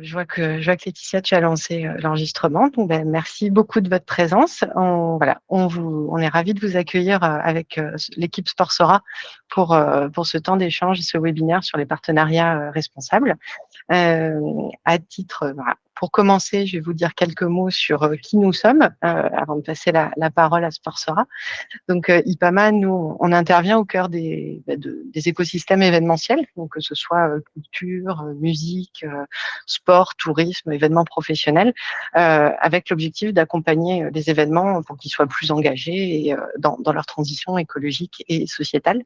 Je vois que Laetitia, tu as lancé l'enregistrement. Donc, ben, merci beaucoup de votre présence. On est ravis de vous accueillir avec l'équipe Sporsora pour ce temps d'échange et ce webinaire sur les partenariats responsables. À titre, voilà. Pour commencer, je vais vous dire quelques mots sur qui nous sommes avant de passer la parole à Sporsora. Donc, IPAMA, nous, on intervient au cœur des écosystèmes événementiels, donc que ce soit culture, musique, sport, tourisme, événements professionnels, avec l'objectif d'accompagner les événements pour qu'ils soient plus engagés et, dans leur transition écologique et sociétale.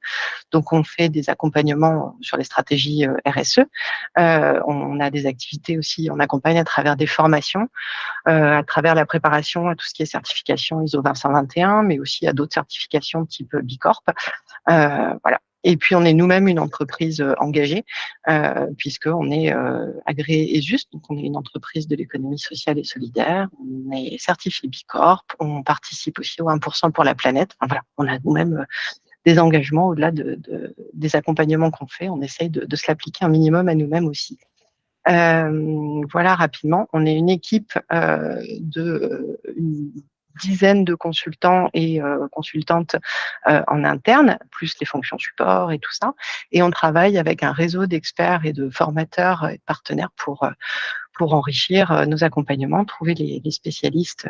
Donc, on fait des accompagnements sur les stratégies RSE. On a des activités aussi, on accompagne à travers des formations, à travers la préparation à tout ce qui est certification ISO 20121, mais aussi à d'autres certifications type B Corp. Voilà. Et puis, on est nous-mêmes une entreprise engagée, puisqu'on est agréé et juste. Donc, on est une entreprise de l'économie sociale et solidaire. On est certifié B Corp. On participe aussi au 1% pour la planète. Enfin, voilà, on a nous-mêmes des engagements au-delà des accompagnements qu'on fait. On essaye de se l'appliquer un minimum à nous-mêmes aussi. Voilà rapidement, on est une équipe une dizaine de consultants et consultantes en interne, plus les fonctions support et tout ça. Et on travaille avec un réseau d'experts et de formateurs et de partenaires pour enrichir nos accompagnements, trouver les spécialistes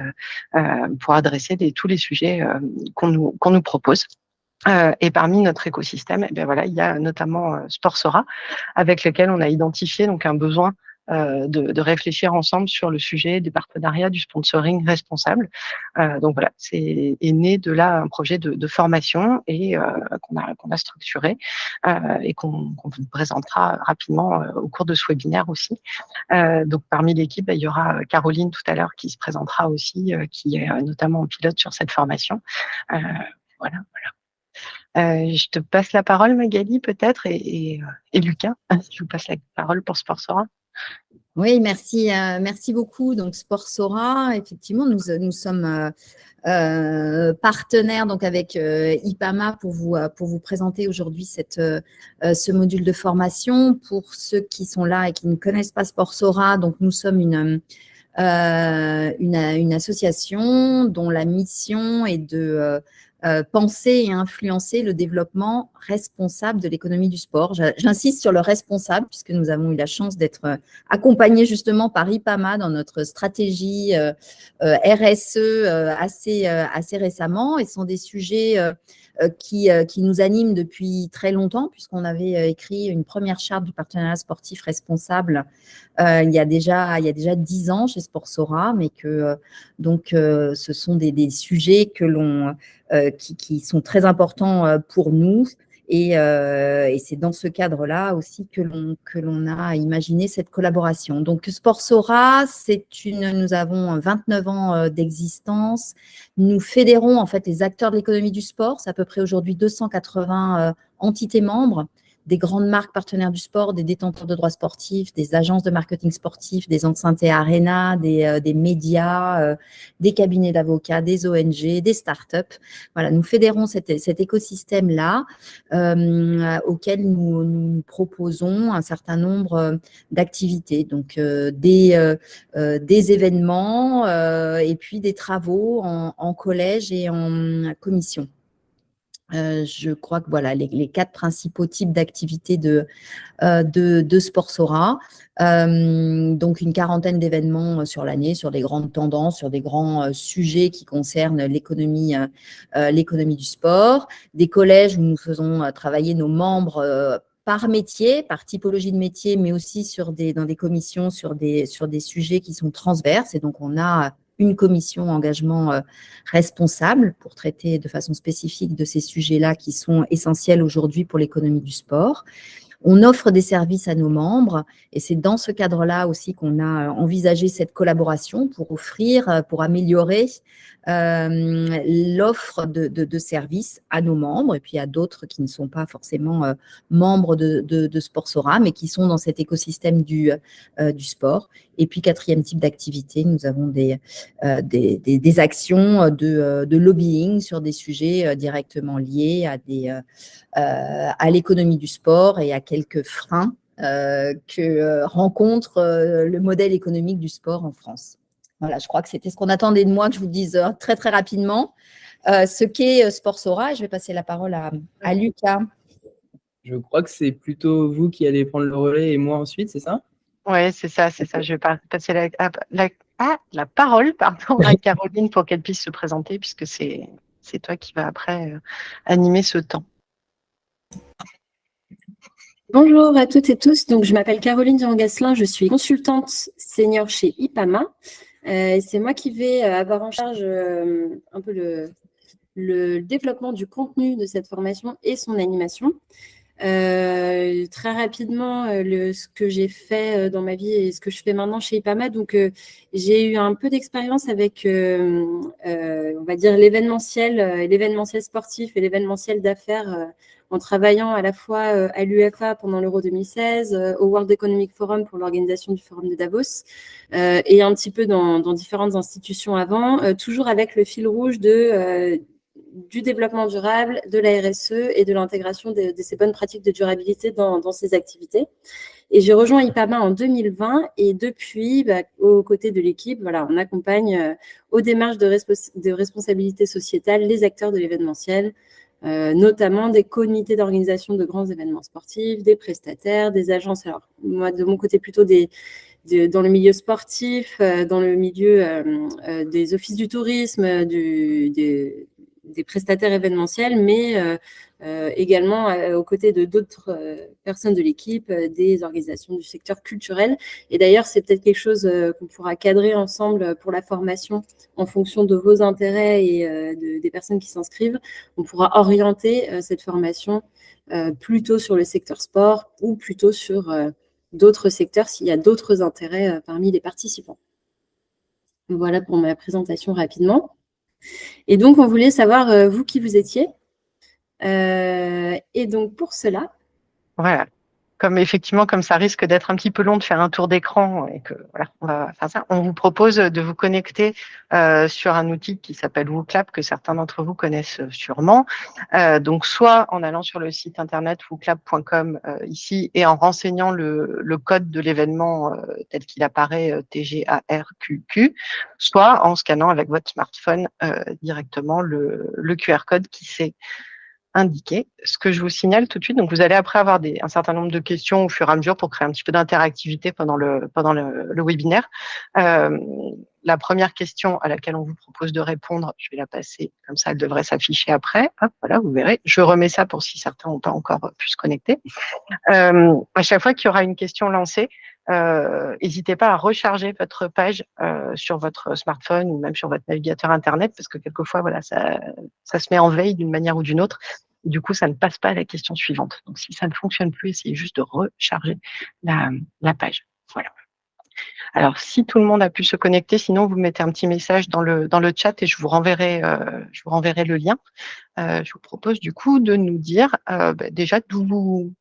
pour adresser tous les sujets qu'on nous propose. Et parmi notre écosystème, eh bien voilà, il y a notamment Sporsora, avec lequel on a identifié donc un besoin de réfléchir ensemble sur le sujet des partenariats du sponsoring responsable. Donc voilà, est né de là un projet de formation et qu'on a structuré et qu'on vous présentera rapidement au cours de ce webinaire aussi. Donc parmi l'équipe, il y aura Caroline tout à l'heure qui se présentera aussi, qui est notamment pilote sur cette formation. Voilà. Je te passe la parole, Magali, peut-être, et Lucas. Je vous passe la parole pour Sporsora. Oui, merci beaucoup. Donc, Sporsora, effectivement, nous sommes partenaires donc avec IPAMA pour vous présenter aujourd'hui ce module de formation. Pour ceux qui sont là et qui ne connaissent pas Sporsora, donc nous sommes une association dont la mission est de penser et influencer le développement responsable de l'économie du sport. J'insiste sur le responsable puisque nous avons eu la chance d'être accompagnés justement par IPAMA dans notre stratégie RSE assez récemment, et ce sont des sujets qui nous animent depuis très longtemps, puisqu'on avait écrit une première charte du partenariat sportif responsable il y a déjà 10 ans chez Sporsora, mais que ce sont des sujets qui sont très importants pour nous. Et c'est dans ce cadre-là aussi que l'on a imaginé cette collaboration. Donc, Sporsora, nous avons 29 ans d'existence. Nous fédérons en fait les acteurs de l'économie du sport. C'est à peu près aujourd'hui 280 entités membres, des grandes marques partenaires du sport, des détenteurs de droits sportifs, des agences de marketing sportif, des enceintes et arénas, des médias, des cabinets d'avocats, des ONG, des startups. Voilà, nous fédérons cet écosystème-là auquel nous proposons un certain nombre d'activités, donc des événements et puis des travaux en collège et en commission. Je crois que voilà les 4 principaux types d'activités de Sporsora. Donc, une quarantaine d'événements sur l'année, sur des grandes tendances, sur des grands sujets qui concernent l'économie du sport. Des collèges où nous faisons travailler nos membres par métier, par typologie de métier, mais aussi dans des commissions sur des sujets qui sont transverses. Et donc, on a une commission engagement responsable pour traiter de façon spécifique de ces sujets-là qui sont essentiels aujourd'hui pour l'économie du sport. On offre des services à nos membres et c'est dans ce cadre-là aussi qu'on a envisagé cette collaboration pour améliorer l'offre de services à nos membres et puis à d'autres qui ne sont pas forcément membres de Sporsora, mais qui sont dans cet écosystème du sport. Et puis, 4e type d'activité, nous avons des actions de lobbying sur des sujets directement liés à l'économie du sport et à quelques freins que rencontre le modèle économique du sport en France. Voilà, je crois que c'était ce qu'on attendait de moi, que je vous dise très, très rapidement ce qu'est Sportsora. Je vais passer la parole à Lucas. Je crois que c'est plutôt vous qui allez prendre le relais et moi ensuite, c'est ça? Oui, c'est ça, c'est ça. Je vais passer la parole à Caroline pour qu'elle puisse se présenter, puisque c'est toi qui vas après animer ce temps. Bonjour à toutes et tous. Donc, je m'appelle Caroline Durand-Gasselin, je suis consultante senior chez IPAMA. C'est moi qui vais avoir en charge un peu le développement du contenu de cette formation et son animation. Très rapidement, ce que j'ai fait dans ma vie et ce que je fais maintenant chez IPAMA. Donc, j'ai eu un peu d'expérience avec, on va dire, l'événementiel sportif et l'événementiel d'affaires en travaillant à la fois à l'UEFA pendant l'Euro 2016, au World Economic Forum pour l'organisation du Forum de Davos et un petit peu dans différentes institutions avant, toujours avec le fil rouge du développement durable, de la RSE et de l'intégration de ces bonnes pratiques de durabilité dans ces activités. Et j'ai rejoint IPAMA en 2020 et depuis, aux côtés de l'équipe, voilà, on accompagne aux démarches de responsabilité sociétale les acteurs de l'événementiel, notamment des comités d'organisation de grands événements sportifs, des prestataires, des agences. Alors, moi, de mon côté, plutôt dans le milieu sportif, dans le milieu des offices du tourisme, des prestataires événementiels, mais également aux côtés de d'autres personnes de l'équipe, des organisations du secteur culturel. Et d'ailleurs, c'est peut-être quelque chose qu'on pourra cadrer ensemble pour la formation en fonction de vos intérêts et des personnes qui s'inscrivent. On pourra orienter cette formation plutôt sur le secteur sport ou plutôt sur d'autres secteurs s'il y a d'autres intérêts parmi les participants. Voilà pour ma présentation rapidement. Et donc, on voulait savoir, vous, qui vous étiez. Et donc, pour cela… Voilà. Comme ça risque d'être un petit peu long de faire un tour d'écran et que voilà, on va faire ça. On vous propose de vous connecter sur un outil qui s'appelle WooClap, que certains d'entre vous connaissent sûrement. Donc, soit en allant sur le site internet wooclap.com ici et en renseignant le code de l'événement tel qu'il apparaît TGARQQ, soit en scannant avec votre smartphone directement le QR code qui s'est indiqué. Ce que je vous signale tout de suite, donc vous allez après avoir un certain nombre de questions au fur et à mesure pour créer un petit peu d'interactivité pendant le webinaire. La première question à laquelle on vous propose de répondre, je vais la passer comme ça, elle devrait s'afficher après. Hop, voilà, vous verrez. Je remets ça pour si certains n'ont pas encore pu se connecter. À chaque fois qu'il y aura une question lancée, n'hésitez pas à recharger votre page sur votre smartphone ou même sur votre navigateur internet, parce que quelquefois, voilà, ça se met en veille d'une manière ou d'une autre. Du coup, ça ne passe pas à la question suivante. Donc, si ça ne fonctionne plus, essayez juste de recharger la page. Voilà. Alors, si tout le monde a pu se connecter, sinon vous mettez un petit message dans le chat et je vous renverrai le lien. Je vous propose du coup de nous dire déjà d'où vous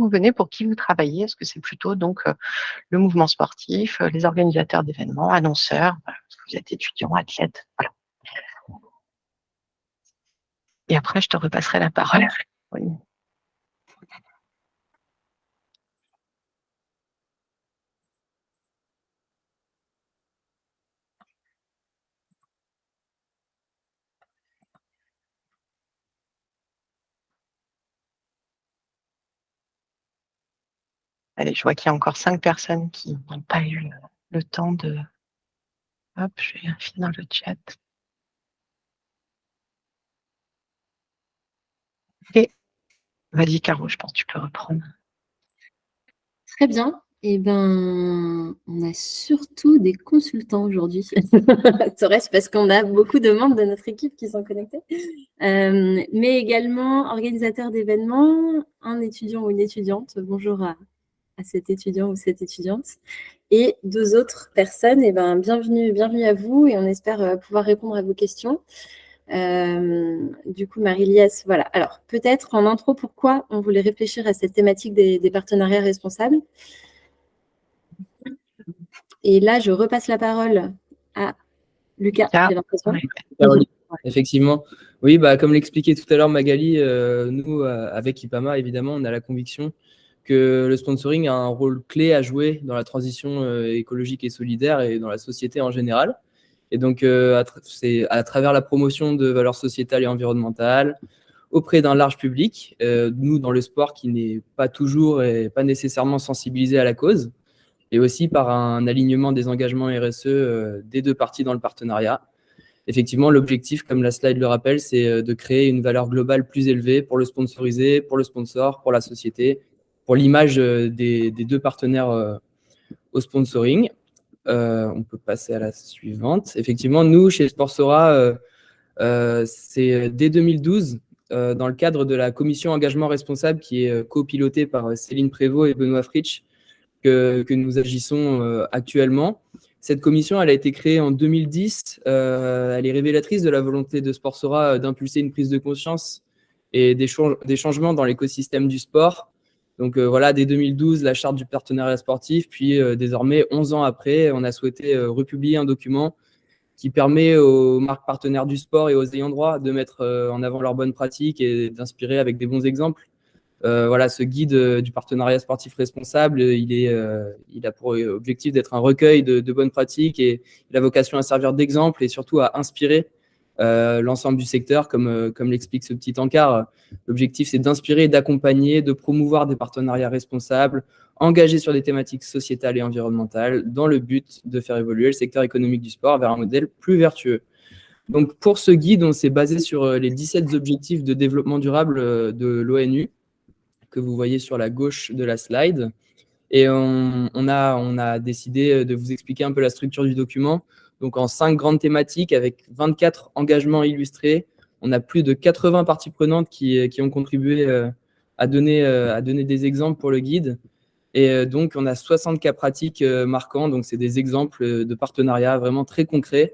venez, pour qui vous travaillez. Est-ce que c'est plutôt donc le mouvement sportif, les organisateurs d'événements, annonceurs, est-ce que vous êtes étudiant, athlète, voilà. Et après, je te repasserai la parole. Oui. Allez, je vois qu'il y a encore 5 personnes qui n'ont pas eu le temps de… Hop, je vais vérifier dans le chat. Et vas-y, Caro, je pense que tu peux reprendre. Très bien. Eh bien, on a surtout des consultants aujourd'hui. Serait-ce parce qu'on a beaucoup de membres de notre équipe qui sont connectés, mais également organisateurs d'événements, un étudiant ou une étudiante. Bonjour à cet étudiant ou cette étudiante. Et 2 autres personnes. Eh bien, bienvenue à vous et on espère pouvoir répondre à vos questions. Du coup, Marie-Liesse, voilà. Alors, peut-être en intro, pourquoi on voulait réfléchir à cette thématique des partenariats responsables. Et là, je repasse la parole à Lucas, j'ai l'impression. Oui. Effectivement. Oui, comme l'expliquait tout à l'heure Magali, nous, avec IPAMA, évidemment, on a la conviction que le sponsoring a un rôle clé à jouer dans la transition écologique et solidaire et dans la société en général. Et donc, c'est à travers la promotion de valeurs sociétales et environnementales auprès d'un large public, nous, dans le sport qui n'est pas toujours et pas nécessairement sensibilisé à la cause, et aussi par un alignement des engagements RSE des deux parties dans le partenariat. Effectivement, l'objectif, comme la slide le rappelle, c'est de créer une valeur globale plus élevée pour le sponsorisé, pour le sponsor, pour la société, pour l'image des deux partenaires au sponsoring. On peut passer à la suivante. Effectivement, nous, chez Sportsora, c'est dès 2012, dans le cadre de la commission engagement responsable qui est copilotée par Céline Prévost et Benoît Fritsch, que nous agissons actuellement. Cette commission, elle a été créée en 2010. Elle est révélatrice de la volonté de Sportsora d'impulser une prise de conscience et des changements dans l'écosystème du sport. Donc voilà, dès 2012, la charte du partenariat sportif, puis désormais, 11 ans après, on a souhaité republier un document qui permet aux marques partenaires du sport et aux ayants droit de mettre en avant leurs bonnes pratiques et d'inspirer avec des bons exemples. Voilà, ce guide du partenariat sportif responsable, il a pour objectif d'être un recueil de bonnes pratiques et il a vocation à servir d'exemple et surtout à inspirer l'ensemble du secteur, comme l'explique ce petit encart. L'objectif, c'est d'inspirer et d'accompagner, de promouvoir des partenariats responsables, engagés sur des thématiques sociétales et environnementales, dans le but de faire évoluer le secteur économique du sport vers un modèle plus vertueux. Donc, pour ce guide, on s'est basé sur les 17 objectifs de développement durable de l'ONU, que vous voyez sur la gauche de la slide. Et on a décidé de vous expliquer un peu la structure du document. Donc, en 5 grandes thématiques, avec 24 engagements illustrés, on a plus de 80 parties prenantes qui ont contribué à donner des exemples pour le guide. Et donc, on a 60 cas pratiques marquants. Donc, c'est des exemples de partenariats vraiment très concrets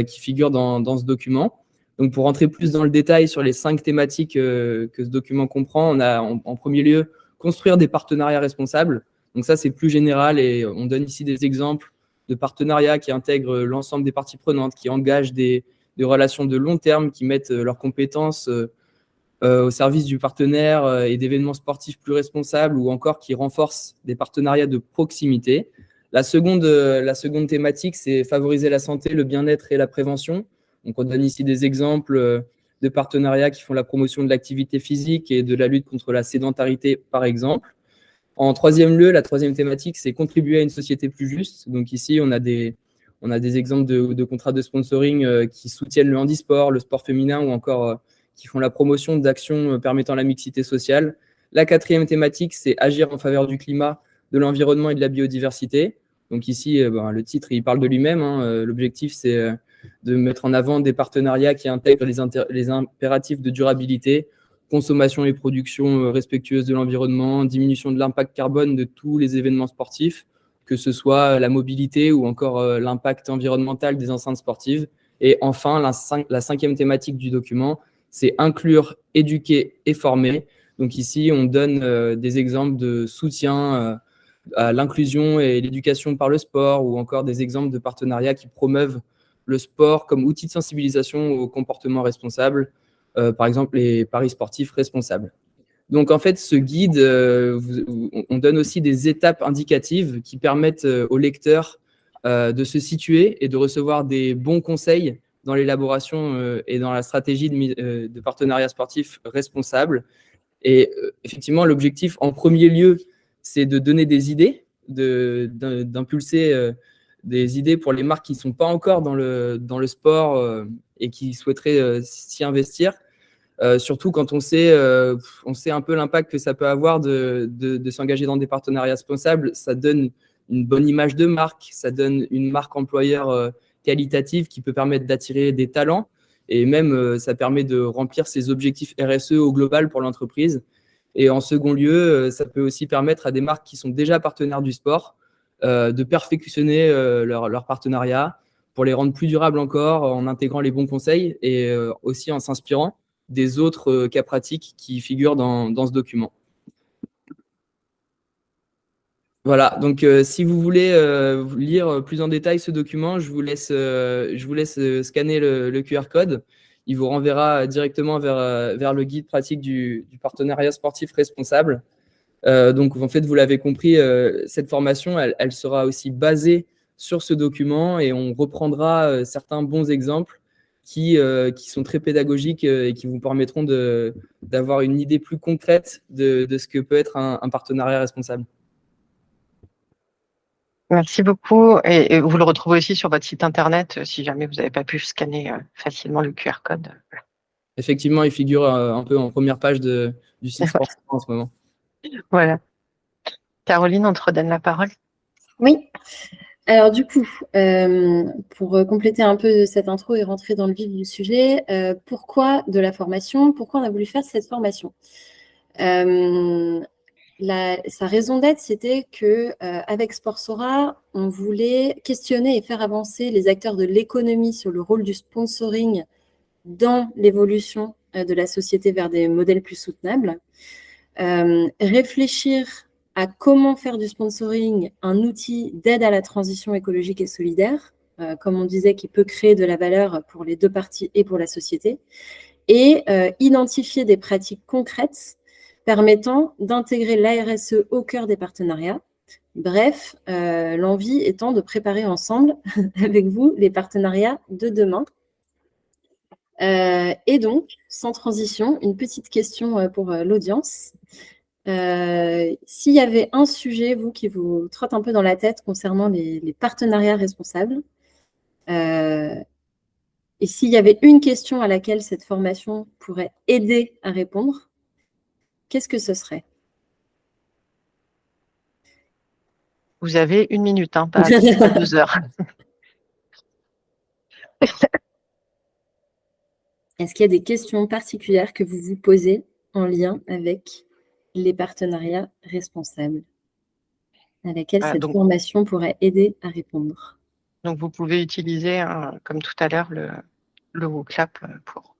qui figurent dans ce document. Donc, pour rentrer plus dans le détail sur les 5 thématiques que ce document comprend, on a en premier lieu construire des partenariats responsables. Donc ça, c'est plus général et on donne ici des exemples de partenariats qui intègrent l'ensemble des parties prenantes, qui engagent des relations de long terme, qui mettent leurs compétences au service du partenaire et d'événements sportifs plus responsables ou encore qui renforcent des partenariats de proximité. La seconde thématique, c'est favoriser la santé, le bien-être et la prévention. Donc, on donne ici des exemples de partenariats qui font la promotion de l'activité physique et de la lutte contre la sédentarité, par exemple. En troisième lieu, la troisième thématique, c'est contribuer à une société plus juste. Donc ici, on a des exemples de contrats de sponsoring qui soutiennent le handisport, le sport féminin ou encore qui font la promotion d'actions permettant la mixité sociale. La quatrième thématique, c'est agir en faveur du climat, de l'environnement et de la biodiversité. Donc ici, le titre, il parle de lui-même. L'objectif, c'est de mettre en avant des partenariats qui intègrent les impératifs de durabilité, consommation et production respectueuse de l'environnement, diminution de l'impact carbone de tous les événements sportifs, que ce soit la mobilité ou encore l'impact environnemental des enceintes sportives. Et enfin, la cinquième thématique du document, c'est inclure, éduquer et former. Donc ici, on donne des exemples de soutien à l'inclusion et l'éducation par le sport ou encore des exemples de partenariats qui promeuvent le sport comme outil de sensibilisation au comportement responsable, par exemple les paris sportifs responsables. Donc en fait, ce guide, on donne aussi des étapes indicatives qui permettent aux lecteurs de se situer et de recevoir des bons conseils dans l'élaboration et dans la stratégie de partenariat sportif responsable. Et effectivement, l'objectif en premier lieu, c'est de donner des idées, d'impulser des idées pour les marques qui ne sont pas encore dans le sport et qui souhaiteraient s'y investir. Surtout quand on sait un peu l'impact que ça peut avoir de s'engager dans des partenariats responsables. Ça donne une bonne image de marque, ça donne une marque employeur qualitative qui peut permettre d'attirer des talents et même ça permet de remplir ses objectifs RSE au global pour l'entreprise. Et en second lieu, ça peut aussi permettre à des marques qui sont déjà partenaires du sport de perfectionner leur partenariat pour les rendre plus durables encore en intégrant les bons conseils et aussi en s'inspirant des autres cas pratiques qui figurent dans ce document. Voilà, donc si vous voulez lire plus en détail ce document, je vous laisse scanner le QR code. Il vous renverra directement vers le guide pratique du partenariat sportif responsable. Donc, en fait, vous l'avez compris, cette formation, elle sera aussi basée sur ce document et on reprendra certains bons exemples qui sont très pédagogiques et qui vous permettront d'avoir une idée plus concrète de ce que peut être un partenariat responsable. Merci beaucoup. Et vous le retrouvez aussi sur votre site internet si jamais vous n'avez pas pu scanner facilement le QR code. Effectivement, il figure un peu en première page du site Sportsora en ce moment. Voilà. Caroline, on te redonne la parole. Oui. Alors du coup, pour compléter un peu cette intro et rentrer dans le vif du sujet, pourquoi de la formation? Pourquoi on a voulu faire cette formation? Sa raison d'être, c'était que avec Sportsora, on voulait questionner et faire avancer les acteurs de l'économie sur le rôle du sponsoring dans l'évolution de la société vers des modèles plus soutenables. Réfléchir à comment faire du sponsoring un outil d'aide à la transition écologique et solidaire, comme on disait, qui peut créer de la valeur pour les deux parties et pour la société, et identifier des pratiques concrètes permettant d'intégrer la RSE au cœur des partenariats. Bref, l'envie étant de préparer ensemble, avec vous, les partenariats de demain. Et donc, sans transition, une petite question pour l'audience. S'il y avait un sujet, vous, qui vous trotte un peu dans la tête concernant les partenariats responsables, et s'il y avait une question à laquelle cette formation pourrait aider à répondre, qu'est-ce que ce serait? Vous avez 1 minute, hein, pas 2 heures. Est-ce qu'il y a des questions particulières que vous vous posez en lien avec les partenariats responsables, à laquelle cette formation pourrait aider à répondre? Donc, vous pouvez utiliser, comme tout à l'heure, le WooClap pour.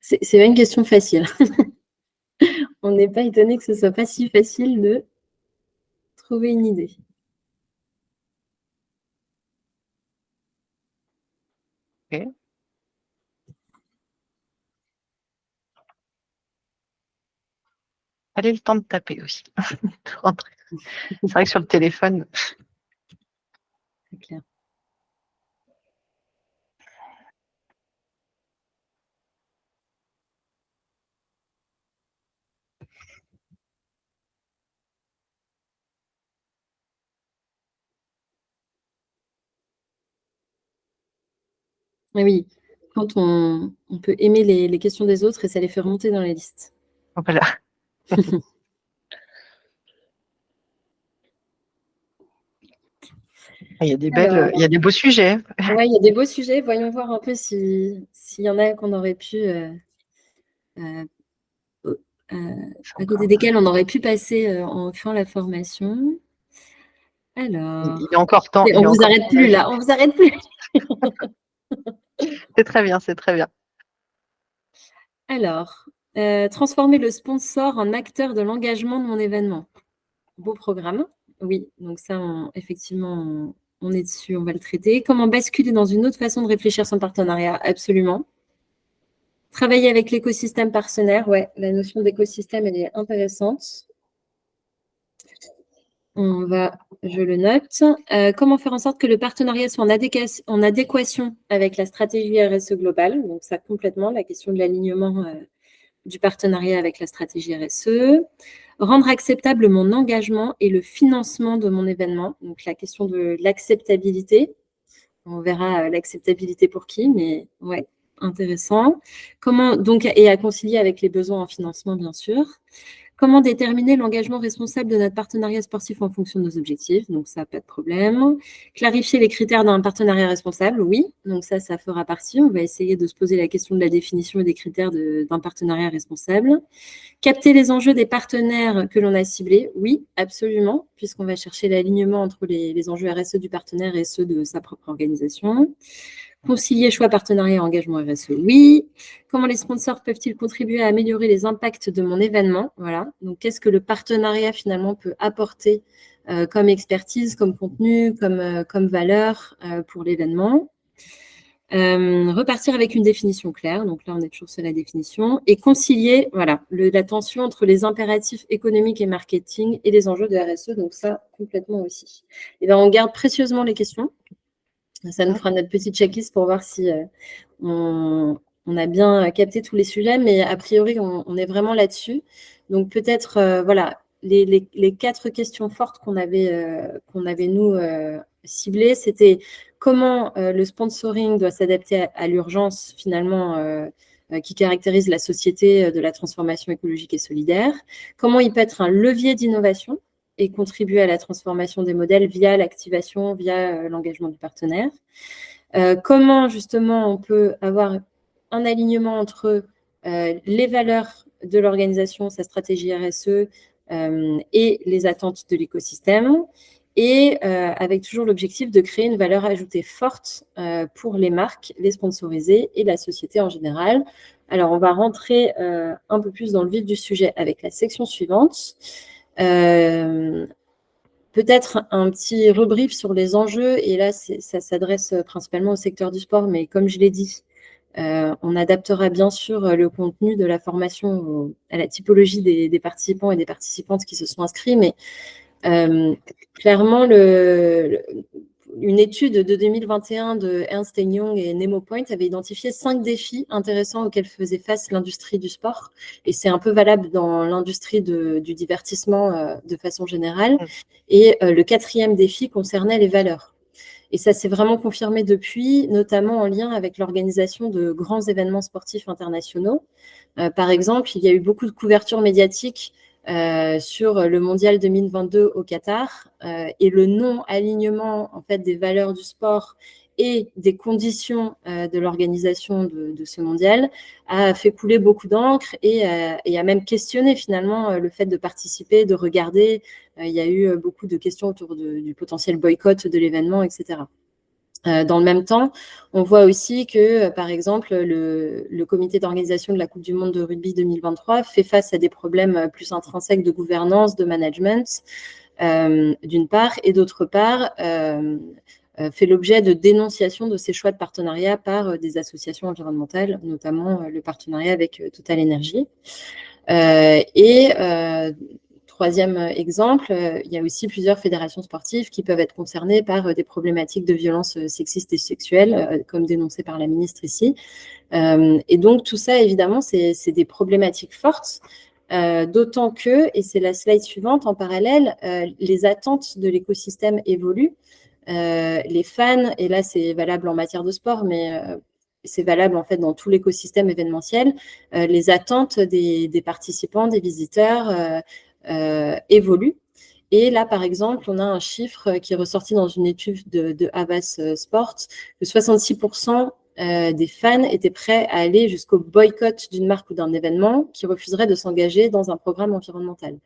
C'est pas une question facile. On n'est pas étonné que ce soit pas si facile de trouver une idée. Okay. Allez, le temps de taper aussi. C'est vrai que sur le téléphone. C'est clair. Oui, quand on peut aimer les questions des autres et ça les fait remonter dans les listes. Voilà. Il y a des beaux sujets. Oui, il y a des beaux sujets. Voyons voir un peu s'il y en a qu'on aurait pu, à côté desquels on aurait pu passer en faisant la formation. Alors, il y a encore temps. On ne vous arrête plus là, on ne vous arrête plus. C'est très bien, c'est très bien. Alors, transformer le sponsor en acteur de l'engagement de mon événement. Beau programme. Oui, donc ça, effectivement, on est dessus, on va le traiter. Comment basculer dans une autre façon de réfléchir son partenariat? Absolument. Travailler avec l'écosystème partenaire, ouais, la notion d'écosystème, elle est intéressante. Je le note. Comment faire en sorte que le partenariat soit en adéquation avec la stratégie RSE globale? Donc ça, complètement, la question de l'alignement du partenariat avec la stratégie RSE. Rendre acceptable mon engagement et le financement de mon événement. Donc la question de l'acceptabilité. On verra l'acceptabilité pour qui, mais ouais, intéressant. Comment, donc, et à concilier avec les besoins en financement, bien sûr. Comment déterminer l'engagement responsable de notre partenariat sportif en fonction de nos objectifs? Donc ça, pas de problème. Clarifier les critères d'un partenariat responsable, oui. Donc ça fera partie. On va essayer de se poser la question de la définition et des critères d'un partenariat responsable. Capter les enjeux des partenaires que l'on a ciblés, oui, absolument, puisqu'on va chercher l'alignement entre les enjeux RSE du partenaire et ceux de sa propre organisation. Concilier choix partenariat et engagement RSE, oui. Comment les sponsors peuvent-ils contribuer à améliorer les impacts de mon événement? Voilà. Donc, qu'est-ce que le partenariat finalement peut apporter comme expertise, comme contenu, comme valeur pour l'événement? Repartir avec une définition claire. Donc là, on est toujours sur la définition. Et concilier, voilà, la tension entre les impératifs économiques et marketing et les enjeux de RSE. Donc ça, complètement aussi. Et bien, on garde précieusement les questions. Ça nous fera notre petite checklist pour voir si on a bien capté tous les sujets, mais a priori, on est vraiment là-dessus. Donc, peut-être, voilà, les 4 questions fortes qu'on avait, nous, ciblées, c'était comment le sponsoring doit s'adapter à l'urgence, finalement, qui caractérise la société de la transformation écologique et solidaire, comment il peut être un levier d'innovation et contribuer à la transformation des modèles via l'activation, via l'engagement du partenaire. Comment, justement, on peut avoir un alignement entre les valeurs de l'organisation, sa stratégie RSE et les attentes de l'écosystème, et avec toujours l'objectif de créer une valeur ajoutée forte pour les marques, les sponsorisés et la société en général. Alors, on va rentrer un peu plus dans le vif du sujet avec la section suivante. Peut-être un petit rebrief sur les enjeux, et là, ça s'adresse principalement au secteur du sport, mais comme je l'ai dit, on adaptera bien sûr le contenu de la formation à la typologie des participants et des participantes qui se sont inscrits, mais clairement, une étude de 2021 de Ernst & Young et Nemo Point avait identifié 5 défis intéressants auxquels faisait face l'industrie du sport. Et c'est un peu valable dans l'industrie du divertissement de façon générale. Et le 4e défi concernait les valeurs. Et ça s'est vraiment confirmé depuis, notamment en lien avec l'organisation de grands événements sportifs internationaux. Par exemple, il y a eu beaucoup de couverture médiatique sur le mondial 2022 au Qatar et le non-alignement en fait des valeurs du sport et des conditions de l'organisation de ce mondial a fait couler beaucoup d'encre et a même questionné finalement le fait de participer, de regarder. Il y a eu beaucoup de questions autour du potentiel boycott de l'événement, etc. Dans le même temps, on voit aussi que, par exemple, le comité d'organisation de la Coupe du monde de rugby 2023 fait face à des problèmes plus intrinsèques de gouvernance, de management, d'une part, et d'autre part, fait l'objet de dénonciation de ces choix de partenariat par des associations environnementales, notamment le partenariat avec Total Energy. Troisième exemple, il y a aussi plusieurs fédérations sportives qui peuvent être concernées par des problématiques de violences sexistes et sexuelles, comme dénoncé par la ministre ici. Et donc, tout ça, évidemment, c'est des problématiques fortes, d'autant que, et c'est la slide suivante, en parallèle, les attentes de l'écosystème évoluent. Les fans, et là, c'est valable en matière de sport, mais c'est valable en fait dans tout l'écosystème événementiel, les attentes des participants, des visiteurs, évolue. Et là, par exemple, on a un chiffre qui est ressorti dans une étude de Havas Sport, que 66% des fans étaient prêts à aller jusqu'au boycott d'une marque ou d'un événement qui refuserait de s'engager dans un programme environnemental.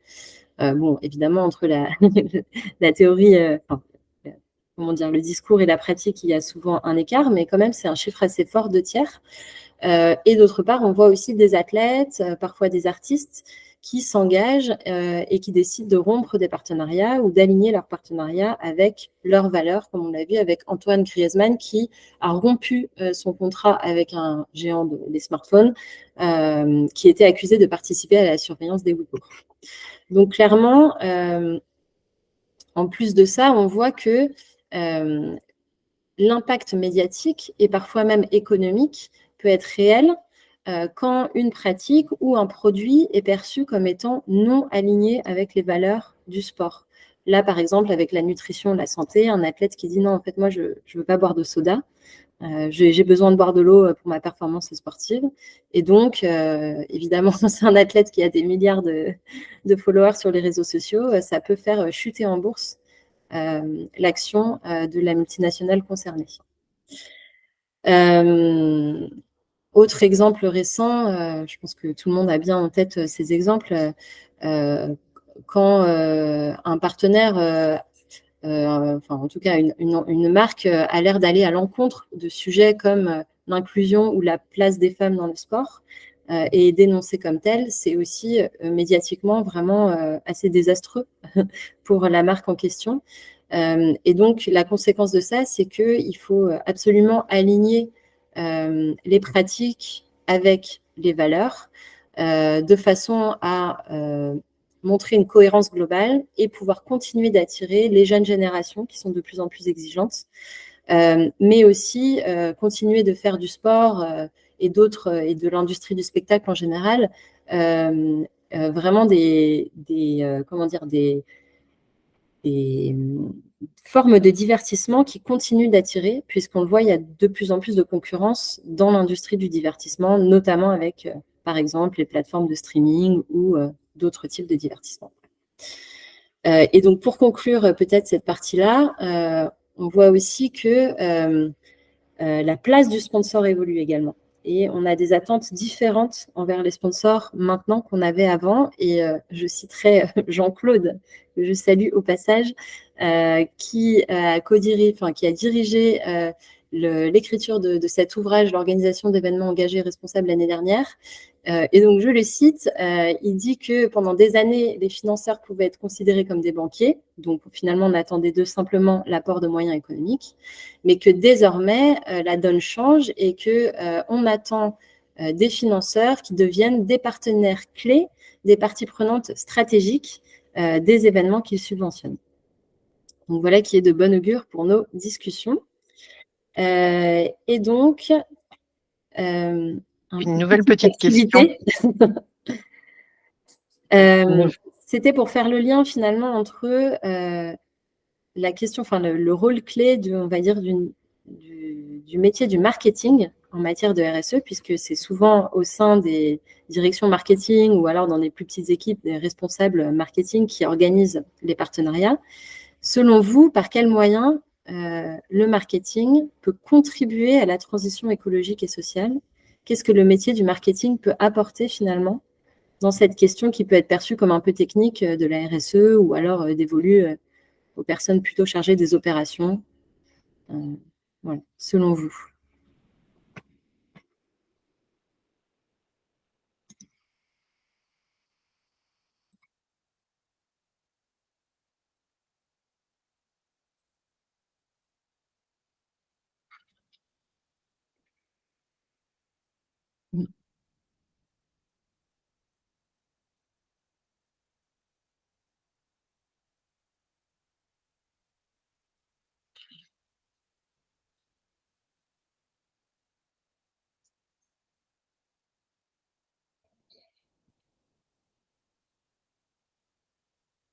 Bon, évidemment, entre la théorie, comment dire, le discours et la pratique, il y a souvent un écart, mais quand même, c'est un chiffre assez fort, 2 tiers. Et d'autre part, on voit aussi des athlètes, parfois des artistes, qui s'engagent et qui décident de rompre des partenariats ou d'aligner leurs partenariats avec leurs valeurs, comme on l'a vu avec Antoine Griezmann, qui a rompu son contrat avec un géant des smartphones, qui était accusé de participer à la surveillance des Ouïghours. Donc clairement, en plus de ça, on voit que l'impact médiatique et parfois même économique peut être réel quand une pratique ou un produit est perçu comme étant non aligné avec les valeurs du sport. Là, par exemple, avec la nutrition, la santé, un athlète qui dit non, en fait, moi, je ne veux pas boire de soda, J'ai besoin de boire de l'eau pour ma performance sportive. Et donc, évidemment, c'est un athlète qui a des milliards de followers sur les réseaux sociaux. Ça peut faire chuter en bourse l'action de la multinationale concernée. Autre exemple récent, je pense que tout le monde a bien en tête ces exemples, quand un partenaire, enfin en tout cas une marque a l'air d'aller à l'encontre de sujets comme l'inclusion ou la place des femmes dans le sport et dénoncé comme tel, c'est aussi médiatiquement vraiment assez désastreux pour la marque en question. Et donc, la conséquence de ça, c'est qu'il faut absolument aligner les pratiques avec les valeurs de façon à montrer une cohérence globale et pouvoir continuer d'attirer les jeunes générations qui sont de plus en plus exigeantes, mais aussi continuer de faire du sport et de l'industrie du spectacle en général, vraiment des formes de divertissement qui continuent d'attirer, puisqu'on le voit, il y a de plus en plus de concurrence dans l'industrie du divertissement, notamment avec, par exemple, les plateformes de streaming ou d'autres types de divertissement. Et donc, pour conclure peut-être cette partie-là, on voit aussi que la place du sponsor évolue également. Et on a des attentes différentes envers les sponsors maintenant qu'on avait avant. Et je citerai Jean-Claude, que je salue au passage, qui a dirigé l'écriture de cet ouvrage, l'organisation d'événements engagés et responsables l'année dernière. Et donc, je le cite, il dit que pendant des années, les financeurs pouvaient être considérés comme des banquiers. Donc, finalement, on attendait d'eux simplement l'apport de moyens économiques. Mais que désormais, la donne change et qu'on attend des financeurs qui deviennent des partenaires clés, des parties prenantes stratégiques des événements qu'ils subventionnent. Donc, voilà qui est de bon augure pour nos discussions. Et donc, une nouvelle petite question. C'était pour faire le lien finalement entre la question, enfin le rôle clé on va dire du métier du marketing en matière de RSE, puisque c'est souvent au sein des directions marketing ou alors dans des plus petites équipes des responsables marketing qui organisent les partenariats. Selon vous, par quels moyens le marketing peut contribuer à la transition écologique et sociale? Qu'est-ce que le métier du marketing peut apporter finalement dans cette question qui peut être perçue comme un peu technique de la RSE ou alors dévolue aux personnes plutôt chargées des opérations, voilà, selon vous?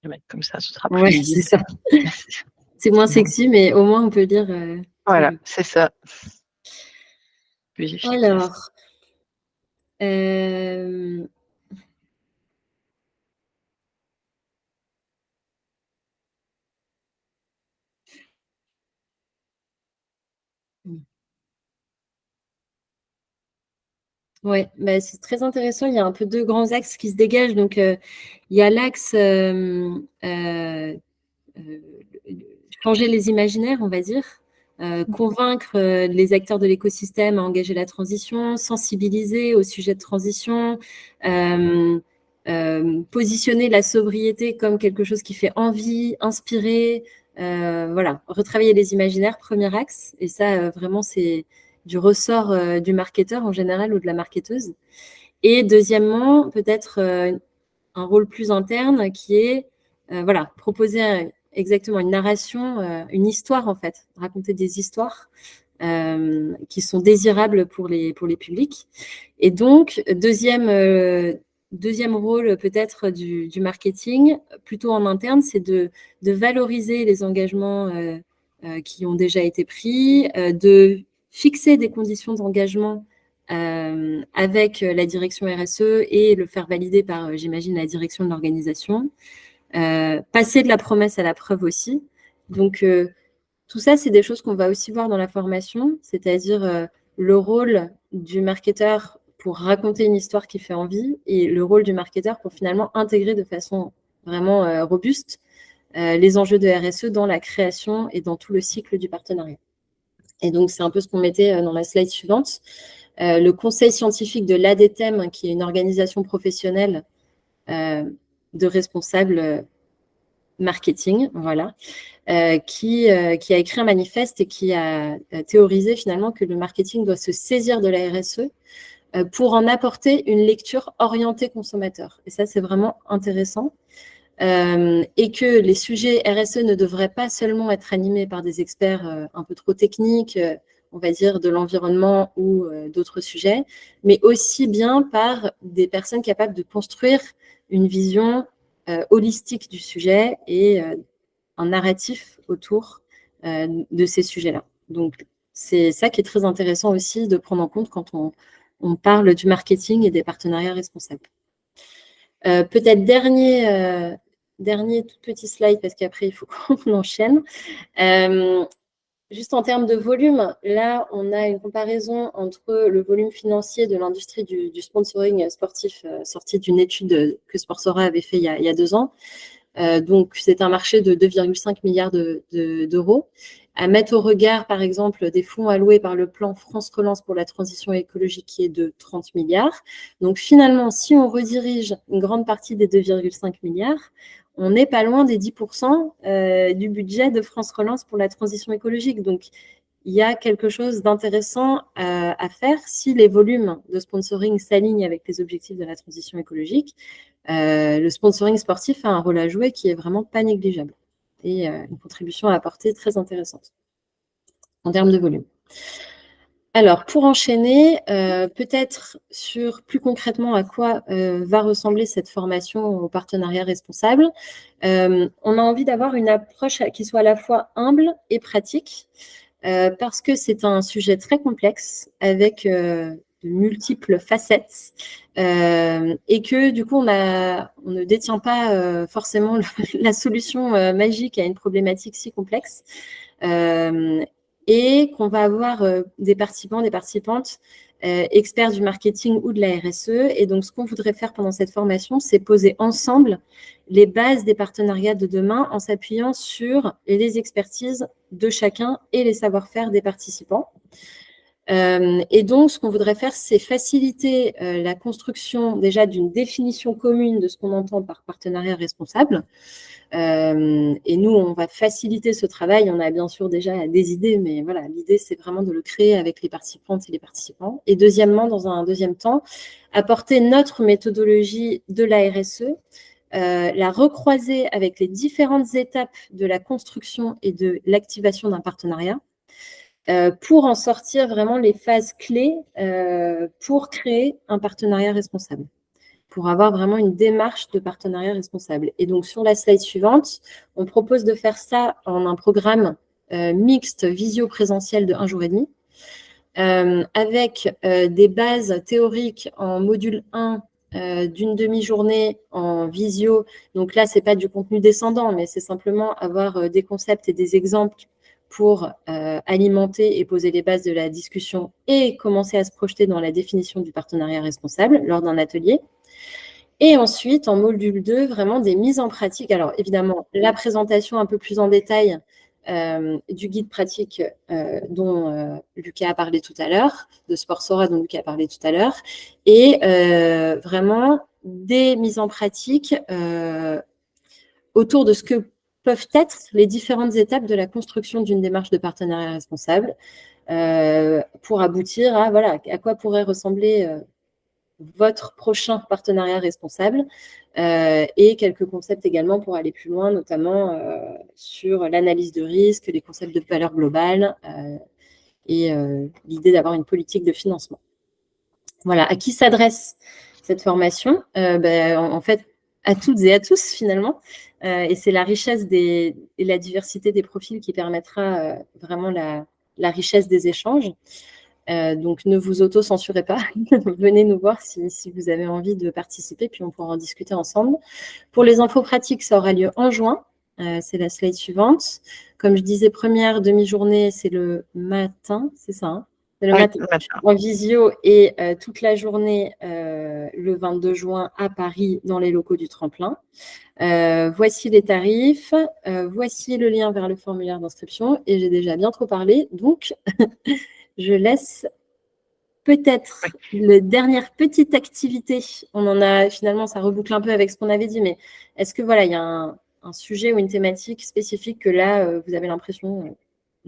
Je vais mettre comme ça, ce sera plus Ouais, lisible. c'est ça. C'est moins sexy, mais au moins on peut lire. Voilà, c'est ça. Plus efficace. Alors, ouais, bah, c'est très intéressant. Il y a un peu deux grands axes qui se dégagent. Donc, il y a l'axe changer les imaginaires, on va dire, convaincre les acteurs de l'écosystème à engager la transition, sensibiliser au sujet de transition, positionner la sobriété comme quelque chose qui fait envie, inspirer, voilà, retravailler les imaginaires, premier axe. Et ça, vraiment, c'est du ressort du marketeur en général ou de la marketeuse. Et deuxièmement, peut-être un rôle plus interne qui est voilà, proposer exactement une narration, une histoire en fait, raconter des histoires qui sont désirables pour les publics. Et donc, deuxième rôle peut-être du marketing, plutôt en interne, c'est de valoriser les engagements qui ont déjà été pris, de fixer des conditions d'engagement avec la direction RSE et le faire valider par, j'imagine, la direction de l'organisation. Passer de la promesse à la preuve aussi. Donc, tout ça, c'est des choses qu'on va aussi voir dans la formation, c'est-à-dire le rôle du marketeur pour raconter une histoire qui fait envie et le rôle du marketeur pour finalement intégrer de façon vraiment robuste les enjeux de RSE dans la création et dans tout le cycle du partenariat. Et donc, c'est un peu ce qu'on mettait dans la slide suivante. Le conseil scientifique de l'ADTEM, qui est une organisation professionnelle de responsables marketing, voilà, qui a écrit un manifeste et qui a théorisé finalement que le marketing doit se saisir de la RSE pour en apporter une lecture orientée consommateur. Et ça, c'est vraiment intéressant. Et que les sujets RSE ne devraient pas seulement être animés par des experts un peu trop techniques, on va dire de l'environnement ou d'autres sujets, mais aussi bien par des personnes capables de construire une vision holistique du sujet et un narratif autour de ces sujets-là. Donc, c'est ça qui est très intéressant aussi de prendre en compte quand on parle du marketing et des partenariats responsables. Peut-être dernier tout petit slide, parce qu'après, il faut qu'on enchaîne. Juste en termes de volume, là, on a une comparaison entre le volume financier de l'industrie du sponsoring sportif sorti d'une étude que Sportsora avait fait il y a 2 ans. Donc, c'est un marché de 2,5 milliards d'euros. À mettre au regard, par exemple, des fonds alloués par le plan France Relance pour la transition écologique qui est de 30 milliards. Donc, finalement, si on redirige une grande partie des 2,5 milliards, on n'est pas loin des 10% du budget de France Relance pour la transition écologique. Donc, il y a quelque chose d'intéressant à faire si les volumes de sponsoring s'alignent avec les objectifs de la transition écologique. Le sponsoring sportif a un rôle à jouer qui est vraiment pas négligeable et une contribution à apporter très intéressante en termes de volume. Alors, pour enchaîner, peut-être sur plus concrètement à quoi va ressembler cette formation au partenariat responsable, on a envie d'avoir une approche qui soit à la fois humble et pratique, parce que c'est un sujet très complexe avec de multiples facettes et que du coup on ne détient pas forcément la solution magique à une problématique si complexe et qu'on va avoir des participants, des participantes experts du marketing ou de la RSE. Et donc, ce qu'on voudrait faire pendant cette formation, c'est poser ensemble les bases des partenariats de demain en s'appuyant sur les expertises de chacun et les savoir-faire des participants. Et donc, ce qu'on voudrait faire, c'est faciliter la construction déjà d'une définition commune de ce qu'on entend par partenariat responsable. Et nous, on va faciliter ce travail. On a bien sûr déjà des idées, mais voilà, l'idée, c'est vraiment de le créer avec les participantes et les participants. Et deuxièmement, dans un deuxième temps, apporter notre méthodologie de la RSE, la recroiser avec les différentes étapes de la construction et de l'activation d'un partenariat, pour en sortir vraiment les phases clés pour créer un partenariat responsable, pour avoir vraiment une démarche de partenariat responsable. Et donc, sur la slide suivante, on propose de faire ça en un programme mixte visio-présentiel de 1 jour et demi, avec des bases théoriques en module 1 d'une demi-journée en visio. Donc là, ce n'est pas du contenu descendant, mais c'est simplement avoir des concepts et des exemples pour alimenter et poser les bases de la discussion et commencer à se projeter dans la définition du partenariat responsable lors d'un atelier. Et ensuite, en module 2, vraiment des mises en pratique. Alors, évidemment, la présentation un peu plus en détail du guide pratique dont Lucas a parlé tout à l'heure, de Sportsora dont Lucas a parlé tout à l'heure, et vraiment des mises en pratique autour de ce que peuvent être les différentes étapes de la construction d'une démarche de partenariat responsable pour aboutir à, voilà, à quoi pourrait ressembler votre prochain partenariat responsable et quelques concepts également pour aller plus loin, notamment sur l'analyse de risque, les concepts de valeur globale et l'idée d'avoir une politique de financement. Voilà, à qui s'adresse cette formation en fait, à toutes et à tous finalement. Et c'est la richesse et la diversité des profils qui permettra vraiment la richesse des échanges. Donc, ne vous auto-censurez pas. Venez nous voir si vous avez envie de participer, puis on pourra en discuter ensemble. Pour les infos pratiques, ça aura lieu en juin. C'est la slide suivante. Comme je disais, première demi-journée, c'est le matin, c'est ça, hein? C'est le matin en visio et toute la journée le 22 juin à Paris dans les locaux du Tremplin. Voici les tarifs, voici le lien vers le formulaire d'inscription et j'ai déjà bien trop parlé, donc je laisse peut-être la dernière petite activité. On en a finalement, ça reboucle un peu avec ce qu'on avait dit, mais est-ce que voilà, il y a un sujet ou une thématique spécifique que là, vous avez l'impression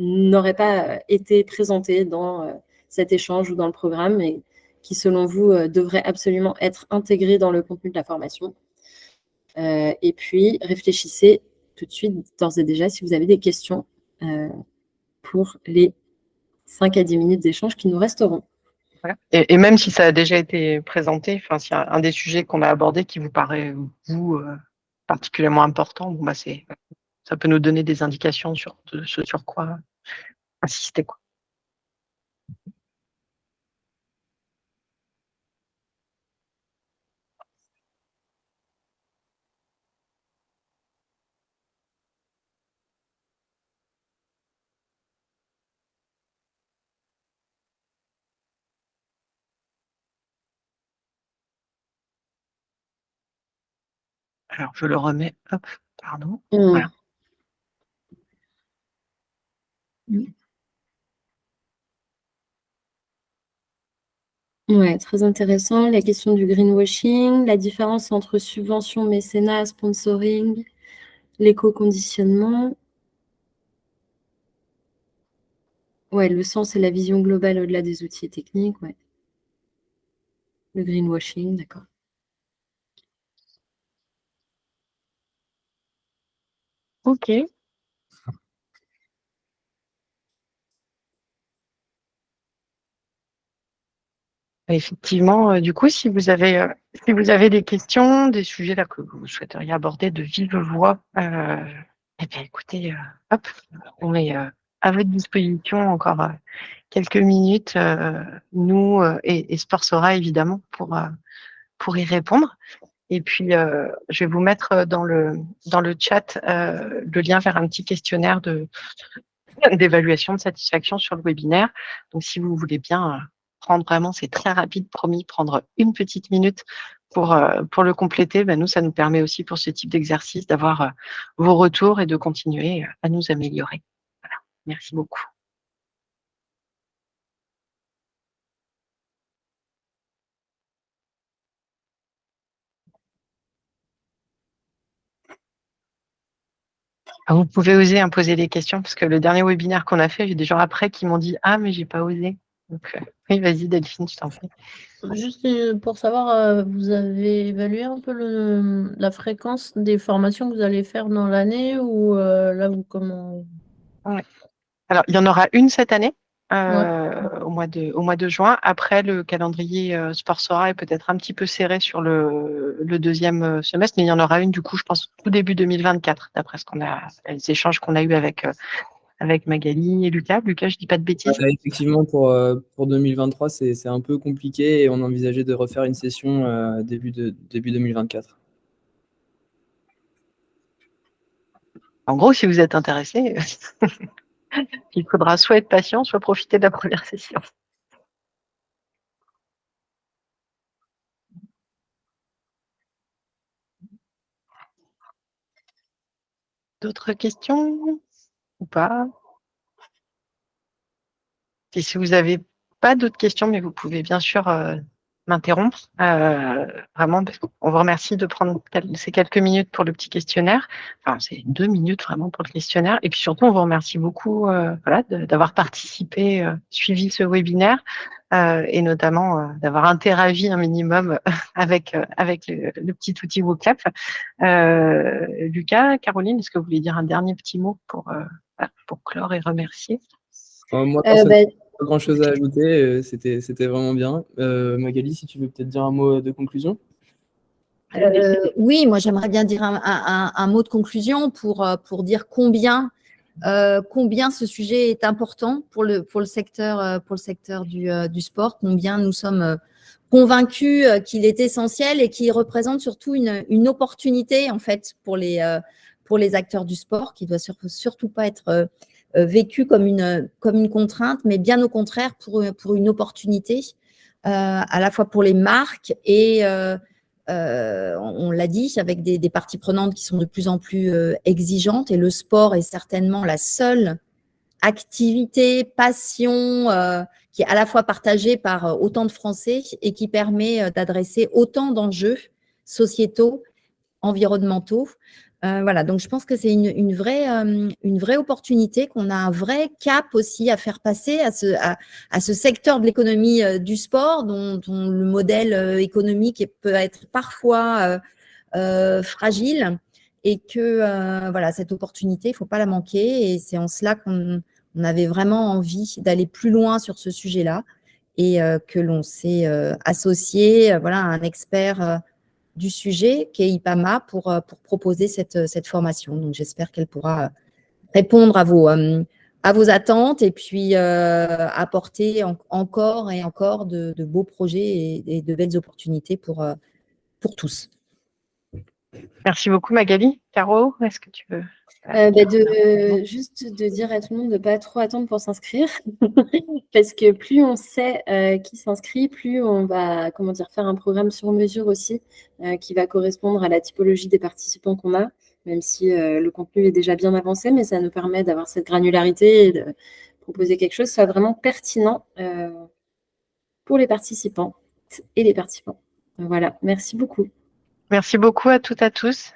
n'aurait pas été présenté dans cet échange ou dans le programme et qui, selon vous, devrait absolument être intégré dans le contenu de la formation. Et puis, réfléchissez tout de suite, d'ores et déjà, si vous avez des questions pour les 5 à 10 minutes d'échange qui nous resteront. Voilà. Et même si ça a déjà été présenté, enfin, s'il y a un des sujets qu'on a abordé qui vous paraît, vous, particulièrement important, bon, bah, ça peut nous donner des indications sur ce sur quoi insister, quoi. Alors, je le remets, hop, pardon. Voilà. Ouais, très intéressant. La question du greenwashing, la différence entre subvention, mécénat, sponsoring, l'éco-conditionnement. Ouais, le sens et la vision globale au-delà des outils techniques, ouais. Le greenwashing, d'accord. Ok. Effectivement, du coup, si vous avez des questions, des sujets là que vous souhaiteriez aborder de vive voix, eh bien, écoutez, hop, on est à votre disposition encore quelques minutes, nous et Sportsora évidemment pour y répondre. Et puis, je vais vous mettre dans le chat le lien vers un petit questionnaire d'évaluation de satisfaction sur le webinaire. Donc, si vous voulez bien prendre vraiment, c'est très rapide, promis, prendre une petite minute pour le compléter, ben, nous, ça nous permet aussi pour ce type d'exercice d'avoir vos retours et de continuer à nous améliorer. Voilà. Merci beaucoup. Vous pouvez oser poser des questions parce que le dernier webinaire qu'on a fait, j'ai des gens après qui m'ont dit « Ah, mais j'ai pas osé ». Donc, oui, vas-y Delphine, je t'en prie. Juste pour savoir, vous avez évalué un peu la fréquence des formations que vous allez faire dans l'année ou là, comment… Ouais. Alors, il y en aura une cette année, Ouais. au mois de juin. Après, le calendrier Sportsora est peut-être un petit peu serré sur le deuxième semestre, mais il y en aura une, du coup, je pense, tout début 2024, d'après les échanges qu'on a eus avec Magali et Lucas. Lucas, je dis pas de bêtises. Effectivement, pour 2023, c'est un peu compliqué et on envisageait de refaire une session début 2024. En gros, si vous êtes intéressé, il faudra soit être patient, soit profiter de la première session. D'autres questions ou pas? Et si vous n'avez pas d'autres questions, mais vous pouvez bien sûr m'interrompre. Vraiment, on vous remercie de prendre ces quelques minutes pour le petit questionnaire. Enfin, c'est 2 minutes vraiment pour le questionnaire. Et puis surtout, on vous remercie beaucoup voilà, d'avoir participé, suivi ce webinaire et notamment d'avoir interagi un minimum avec le petit outil WooClap. Lucas, Caroline, est-ce que vous voulez dire un dernier petit mot pour clore et remercier? Moi, personnellement, pas grand-chose à ajouter. C'était vraiment bien. Magali, si tu veux peut-être dire un mot de conclusion. Oui, moi j'aimerais bien dire un mot de conclusion pour dire combien combien ce sujet est important pour le secteur du sport, combien nous sommes convaincus qu'il est essentiel et qu'il représente surtout une opportunité en fait pour les acteurs du sport, qui ne doit surtout pas être vécu comme une contrainte, mais bien au contraire pour une opportunité, à la fois pour les marques et on l'a dit, avec des parties prenantes qui sont de plus en plus exigeantes, et le sport est certainement la seule activité, passion qui est à la fois partagée par autant de Français et qui permet d'adresser autant d'enjeux sociétaux, environnementaux. Voilà, donc je pense que c'est une vraie opportunité, qu'on a un vrai cap aussi à faire passer à ce secteur de l'économie du sport, dont le modèle économique peut être parfois fragile, et que voilà, cette opportunité, il ne faut pas la manquer, et c'est en cela qu'on avait vraiment envie d'aller plus loin sur ce sujet-là, et que l'on s'est associé voilà, à un expert du sujet, qui est IPAMA, pour proposer cette formation. Donc, j'espère qu'elle pourra répondre à vos attentes, et puis apporter encore et encore de beaux projets et de belles opportunités pour tous. Merci beaucoup, Magali. Caro, est-ce que tu veux juste de dire à tout le monde de ne pas trop attendre pour s'inscrire, parce que plus on sait qui s'inscrit, plus on va faire un programme sur mesure aussi, qui va correspondre à la typologie des participants qu'on a, même si le contenu est déjà bien avancé, mais ça nous permet d'avoir cette granularité et de proposer quelque chose qui soit vraiment pertinent pour les participantes et les participants. Voilà, merci beaucoup. Merci beaucoup à toutes et à tous.